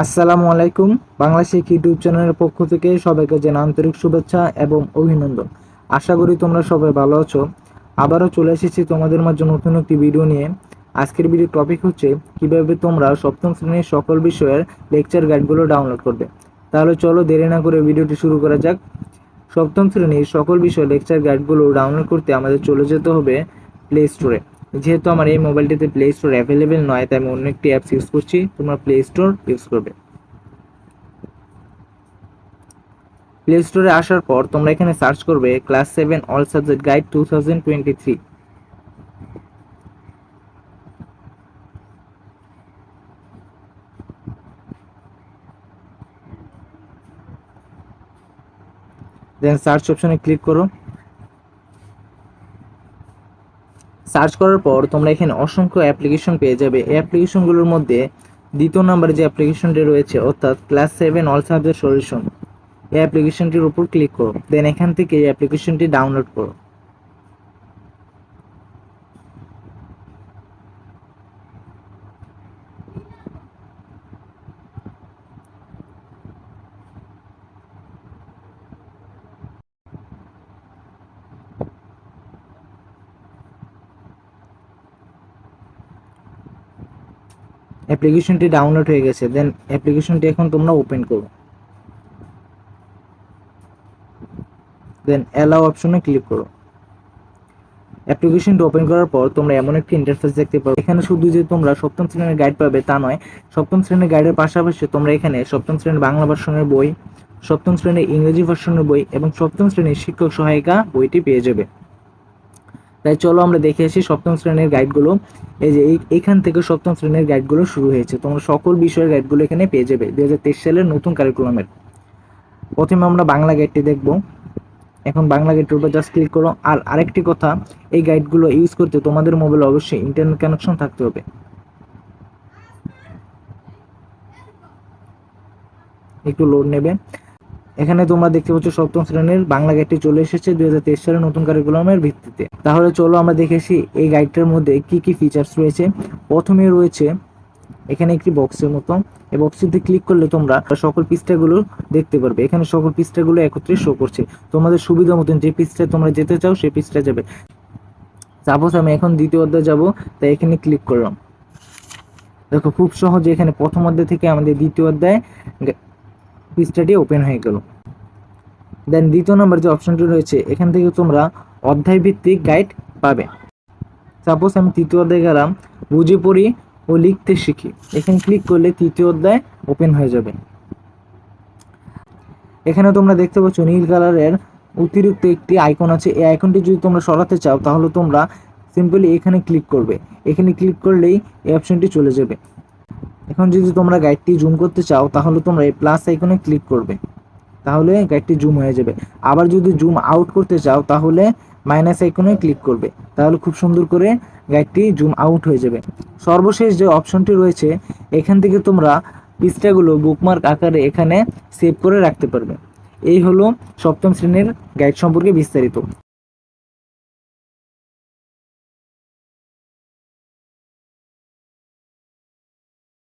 আসসালামু আলাইকুম। বাংলা শিখ ইউটিউব চ্যানেলের পক্ষ থেকে সবাইকে জানাই আন্তরিক শুভেচ্ছা এবং অভিনন্দন। আশা করি তোমরা সবাই ভালো আছো। আবারও চলে এসেছি তোমাদের মাঝে নতুন একটি ভিডিও নিয়ে। আজকের ভিডিও টপিক হচ্ছে কিভাবে তোমরা সপ্তম শ্রেণীর সকল বিষয়ের লেকচার গাইডগুলো ডাউনলোড করবে। তাহলে চলো দেরি না করে ভিডিওটি শুরু করা যাক। সপ্তম শ্রেণীর সকল বিষয় লেকচার গাইডগুলো ডাউনলোড করতে আমাদের চলে যেতে হবে প্লে স্টোরে। যেহেতু আমার এই মোবাইলটিতে প্লে স্টোর অ্যাভেলেবেল নয়, তাই আমি অন্য একটি অ্যাপস ইউজ করছি। তোমরা প্লে স্টোর ইউজ করবে। প্লে স্টোরে আসার পর তোমরা এখানে সার্চ করবে ক্লাস 7 অল সাবজেক্ট গাইড 2023। দেন সার্চ অপশনে ক্লিক করো। সার্চ করার পর তোমরা এখানে অসংখ্য অ্যাপ্লিকেশন পেয়ে যাবে। এই অ্যাপ্লিকেশনগুলোর মধ্যে দ্বিতীয় নম্বরে যে অ্যাপ্লিকেশনটি রয়েছে অর্থাৎ ক্লাস 7 অল সাবজেক্ট সলিউশন, এই অ্যাপ্লিকেশনটির উপর ক্লিক করো। দেন এখান থেকে এই অ্যাপ্লিকেশনটি ডাউনলোড করো। অ্যাপ্লিকেশনটি ডাউনলোড হয়ে গেছে। দেন অ্যাপ্লিকেশনটি এখন তোমরা ওপেন করো। দেন অ্যালাউ অপশনে ক্লিক করো। অ্যাপ্লিকেশনটি ওপেন করার পর তোমরা এমন একটি ইন্টারফেস দেখতে পাবে। এখানে শুধু যে তোমরা সপ্তম শ্রেণীর গাইড পাবে তা নয়, সপ্তম শ্রেণীর গাইডের পাশাপাশি তোমরা এখানে সপ্তম শ্রেণীর বাংলা ভার্সনের বই, সপ্তম শ্রেণীর ইংরেজি ভার্সনের বই এবং সপ্তম শ্রেণীর শিক্ষক সহায়িকা বইটি পেয়ে যাবে। তাই চলো আমরা দেখে আসি সপ্তম শ্রেণীর গাইডগুলো। এই যে এইখান থেকে সপ্তম শ্রেণীর গাইডগুলো শুরু হয়েছে। তোমরা সকল বিষয়ের গাইডগুলো এখানে পেয়ে যাবে 2023 সালের নতুন কারিকুলামের। প্রথমে আমরা বাংলা গাইডটি দেখব। এখন বাংলা গাইডের উপর জাস্ট ক্লিক করো। আর আরেকটি কথা, এই গাইডগুলো ইউজ করতে তোমাদের মোবাইলে অবশ্যই ইন্টারনেট কানেকশন থাকতে হবে। একটু লোড নেবে। এখানে তোমরা দেখতে পাচ্ছ সপ্তম শ্রেণীর বাংলা গাইডটি চলে এসেছে 2023 সালের নতুন কারিকুলামের ভিত্তিতে। তাহলে চলো আমরা দেখেছি এই গাইডটার মধ্যে কি কি ফিচার্স রয়েছে। প্রথমে রয়েছে এখানে একটি বক্সের মতো। এই বক্সটিতে ক্লিক করলে তোমরা সকল পৃষ্ঠাগুলো দেখতে পারবে। এখানে সকল পৃষ্ঠাগুলো একত্রে শো করছে। তোমাদের সুবিধা মতন যে পৃষ্ঠায় তোমরা যেতে চাও সেই পৃষ্ঠায় যাবে। সাপোজ আমি এখন দ্বিতীয় অধ্যায়ে যাব, তাই এখানে ক্লিক করলাম। দেখো খুব সহজে এখানে প্রথম অধ্যায় থেকে আমাদের দ্বিতীয় অধ্যায় পৃষ্ঠাটি ওপেন হয়ে গেল। দেন দ্বিতীয় নম্বর যে অপশনটি রয়েছে এখান থেকে তোমরা অধ্যায় ভিত্তিক গাইড পাবে। সাপোজ আমি তৃতীয় অধ্যায়ে গেলাম, বুঝে পড়ি ও লিখতে শিখি। এখানে ক্লিক করলে তৃতীয় অধ্যায় ওপেন হয়ে যাবে। এখানে তোমরা দেখতে পাচ্ছ নীল কালারের অতিরিক্ত একটি আইকন আছে। এই আইকনটি যদি তোমরা সরাতে চাও তাহলে তোমরা সিম্পলি এখানে ক্লিক করবে। এখানে ক্লিক করলেই এই অপশনটি চলে যাবে। এখন যদি তোমরা গাইডটি জুম করতে চাও তাহলে তোমরা এই প্লাস আইকনে ক্লিক করবে, তাহলে গাইডটি জুম হয়ে যাবে। আবার যদি জুম আউট করতে চাও তাহলে মাইনাস আইকনে ক্লিক করবে, তাহলে খুব সুন্দর করে গাইডটি জুম আউট হয়ে যাবে। সর্বশেষ যে অপশনটি রয়েছে এখান থেকে তোমরা পৃষ্ঠাগুলো বুকমার্ক আকারে এখানে সেভ করে রাখতে পারবে। এই হলো সপ্তম শ্রেণীর গাইড সম্পর্কে বিস্তারিত।